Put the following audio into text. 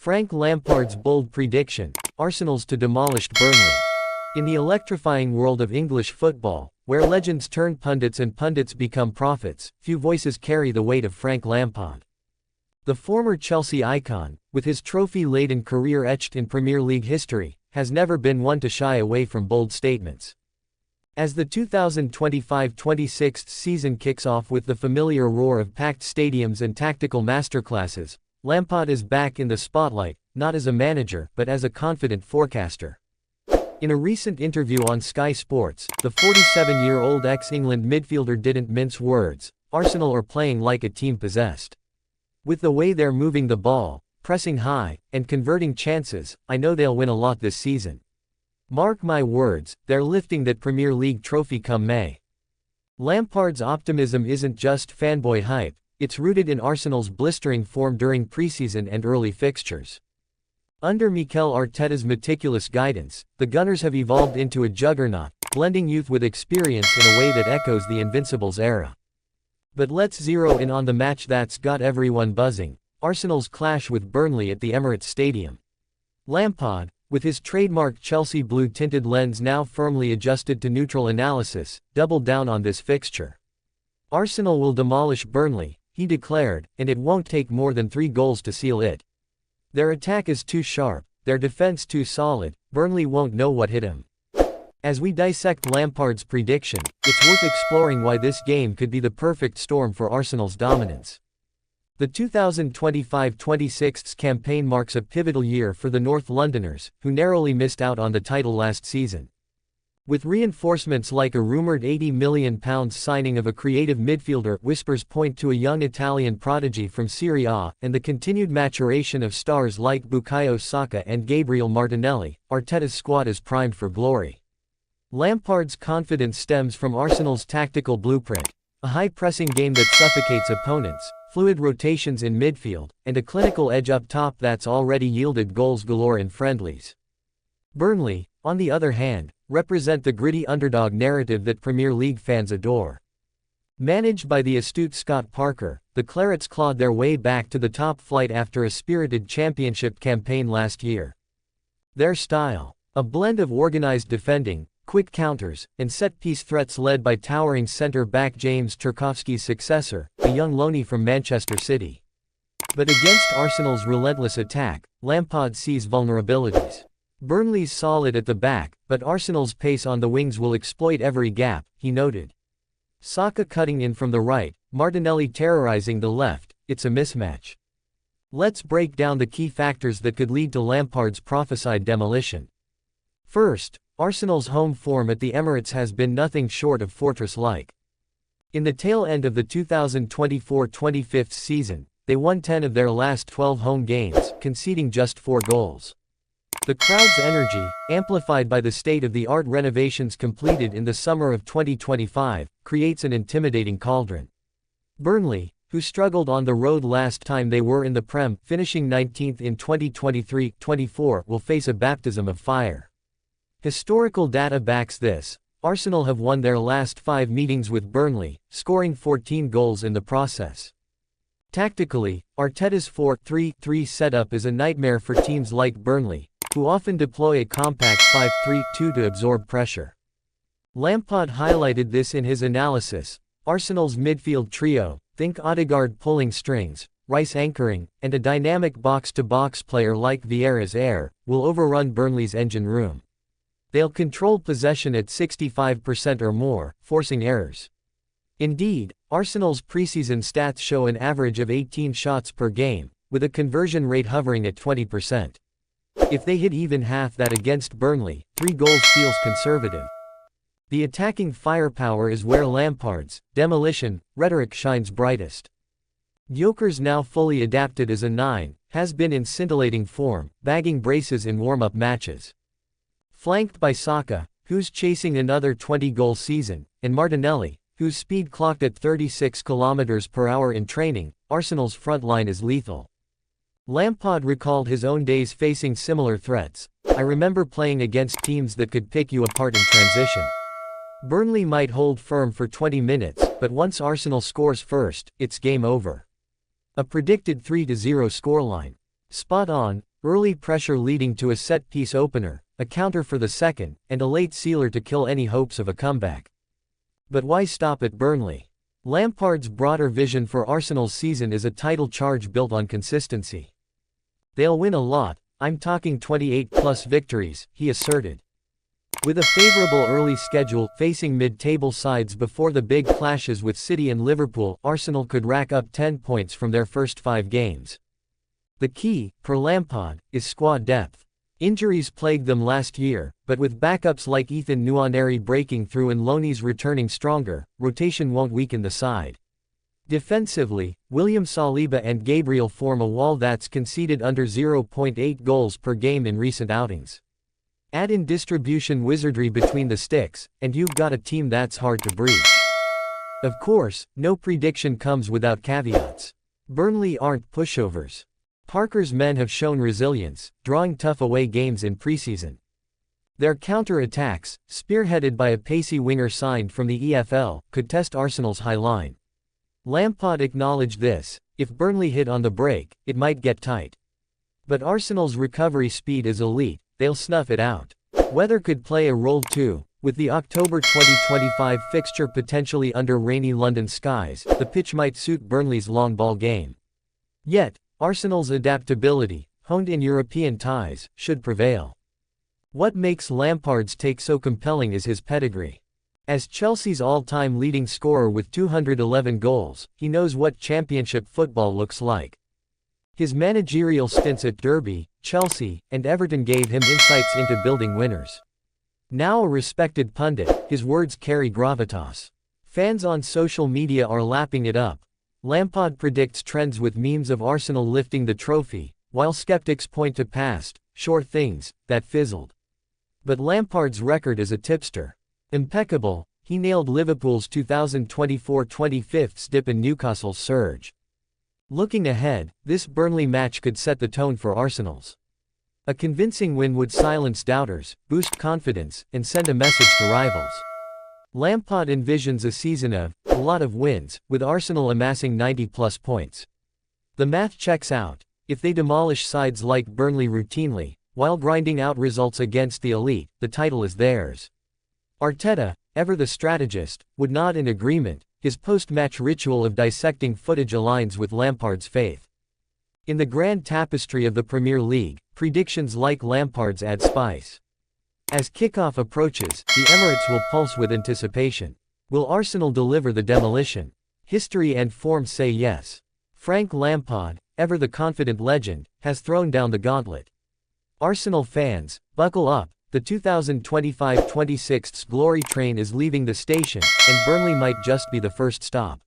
Frank Lampard's bold prediction, Arsenal's to demolished Burnley. In the electrifying world of English football, where legends turn pundits and pundits become prophets, few voices carry the weight of Frank Lampard. The former Chelsea icon, with his trophy-laden career etched in Premier League history, has never been one to shy away from bold statements. As the 2025-26 season kicks off with the familiar roar of packed stadiums and tactical masterclasses, Lampard is back in the spotlight, not as a manager but as a confident forecaster. In a recent interview on Sky Sports, the 47-year-old ex-England midfielder didn't mince words. Arsenal are playing like a team possessed. With the way they're moving the ball, pressing high, and converting chances, I know they'll win a lot this season. Mark my words, they're lifting that Premier League trophy come May. Lampard's optimism isn't just fanboy hype, it's rooted in Arsenal's blistering form during preseason and early fixtures. Under Mikel Arteta's meticulous guidance, the Gunners have evolved into a juggernaut, blending youth with experience in a way that echoes the Invincibles era. But let's zero in on the match that's got everyone buzzing, Arsenal's clash with Burnley at the Emirates Stadium. Lampard, with his trademark Chelsea blue-tinted lens now firmly adjusted to neutral analysis, doubled down on this fixture. Arsenal will demolish Burnley, he declared, and it won't take more than 3 goals to seal it. Their attack is too sharp, their defense too solid, Burnley won't know what hit him. As we dissect Lampard's prediction, it's worth exploring why this game could be the perfect storm for Arsenal's dominance. The 2025-26 campaign marks a pivotal year for the North Londoners, who narrowly missed out on the title last season. With reinforcements like a rumored £80 million signing of a creative midfielder, whispers point to a young Italian prodigy from Serie A, and the continued maturation of stars like Bukayo Saka and Gabriel Martinelli, Arteta's squad is primed for glory. Lampard's confidence stems from Arsenal's tactical blueprint, a high-pressing game that suffocates opponents, fluid rotations in midfield, and a clinical edge up top that's already yielded goals galore in friendlies. Burnley, on the other hand, represent the gritty underdog narrative that Premier League fans adore. Managed by the astute Scott Parker, the Clarets clawed their way back to the top flight after a spirited championship campaign last year. Their style, a blend of organized defending, quick counters, and set-piece threats led by towering centre-back James Tarkowski's successor, a young loanee from Manchester City. But against Arsenal's relentless attack, Lampard sees vulnerabilities. Burnley's solid at the back, but Arsenal's pace on the wings will exploit every gap, he noted. Saka cutting in from the right, Martinelli terrorizing the left, it's a mismatch. Let's break down the key factors that could lead to Lampard's prophesied demolition. First, Arsenal's home form at the Emirates has been nothing short of fortress-like. In the tail end of the 2024-25 season, they won 10 of their last 12 home games, conceding just 4 goals. The crowd's energy, amplified by the state-of-the-art renovations completed in the summer of 2025, creates an intimidating cauldron. Burnley, who struggled on the road last time they were in the Prem, finishing 19th in 2023-24, will face a baptism of fire. Historical data backs this. Arsenal have won their last 5 meetings with Burnley, scoring 14 goals in the process. Tactically, Arteta's 4-3-3 setup is a nightmare for teams like Burnley, who often deploy a compact 5-3-2 to absorb pressure. Lampard highlighted this in his analysis. Arsenal's midfield trio, think Odegaard pulling strings, Rice anchoring, and a dynamic box-to-box player like Gyokeres, will overrun Burnley's engine room. They'll control possession at 65% or more, forcing errors. Indeed, Arsenal's preseason stats show an average of 18 shots per game, with a conversion rate hovering at 20%. If they hit even half that against Burnley, 3 goals feels conservative. The attacking firepower is where Lampard's demolition rhetoric shines brightest. Gyokeres, now fully adapted as a 9, has been in scintillating form, bagging braces in warm-up matches. Flanked by Saka, who's chasing another 20-goal season, and Martinelli, whose speed clocked at 36 km/h in training, Arsenal's front line is lethal. Lampard recalled his own days facing similar threats. I remember playing against teams that could pick you apart in transition. Burnley might hold firm for 20 minutes, but once Arsenal scores first, it's game over. A predicted 3-0 scoreline. Spot on. Early pressure leading to a set-piece opener, a counter for the second, and a late sealer to kill any hopes of a comeback. But why stop at Burnley? Lampard's broader vision for Arsenal's season is a title charge built on consistency. "They'll win a lot, I'm talking 28+ victories," he asserted. With a favorable early schedule facing mid-table sides before the big clashes with City and Liverpool, Arsenal could rack up 10 points from their first 5 games. The key, per Lampard, is squad depth. Injuries plagued them last year, but with backups like Ethan Nwaneri breaking through and loanees returning stronger, rotation won't weaken the side. Defensively, William Saliba and Gabriel form a wall that's conceded under 0.8 goals per game in recent outings. Add in distribution wizardry between the sticks, and you've got a team that's hard to breach. Of course, no prediction comes without caveats. Burnley aren't pushovers. Parker's men have shown resilience, drawing tough away games in preseason. Their counter-attacks, spearheaded by a pacey winger signed from the EFL, could test Arsenal's high line. Lampard acknowledged this: if Burnley hit on the break, it might get tight. But Arsenal's recovery speed is elite, they'll snuff it out. Weather could play a role too, with the October 2025 fixture potentially under rainy London skies. The pitch might suit Burnley's long ball game. Yet, Arsenal's adaptability, honed in European ties, should prevail. What makes Lampard's take so compelling is his pedigree. As Chelsea's all-time leading scorer with 211 goals, he knows what championship football looks like. His managerial stints at Derby, Chelsea, and Everton gave him insights into building winners. Now a respected pundit, his words carry gravitas. Fans on social media are lapping it up. Lampard predicts trends with memes of Arsenal lifting the trophy, while skeptics point to past, short things that fizzled. But Lampard's record as a tipster: impeccable. He nailed Liverpool's 2024-25 dip and Newcastle's surge. Looking ahead, this Burnley match could set the tone for Arsenal's. A convincing win would silence doubters, boost confidence, and send a message to rivals. Lampard envisions a season of a lot of wins, with Arsenal amassing 90+ points. The math checks out. If they demolish sides like Burnley routinely, while grinding out results against the elite, the title is theirs. Arteta, ever the strategist, would nod in agreement. His post-match ritual of dissecting footage aligns with Lampard's faith. In the grand tapestry of the Premier League, predictions like Lampard's add spice. As kickoff approaches, the Emirates will pulse with anticipation. Will Arsenal deliver the demolition? History and form say yes. Frank Lampard, ever the confident legend, has thrown down the gauntlet. Arsenal fans, buckle up. The 2025-26 glory train is leaving the station, and Burnley might just be the first stop.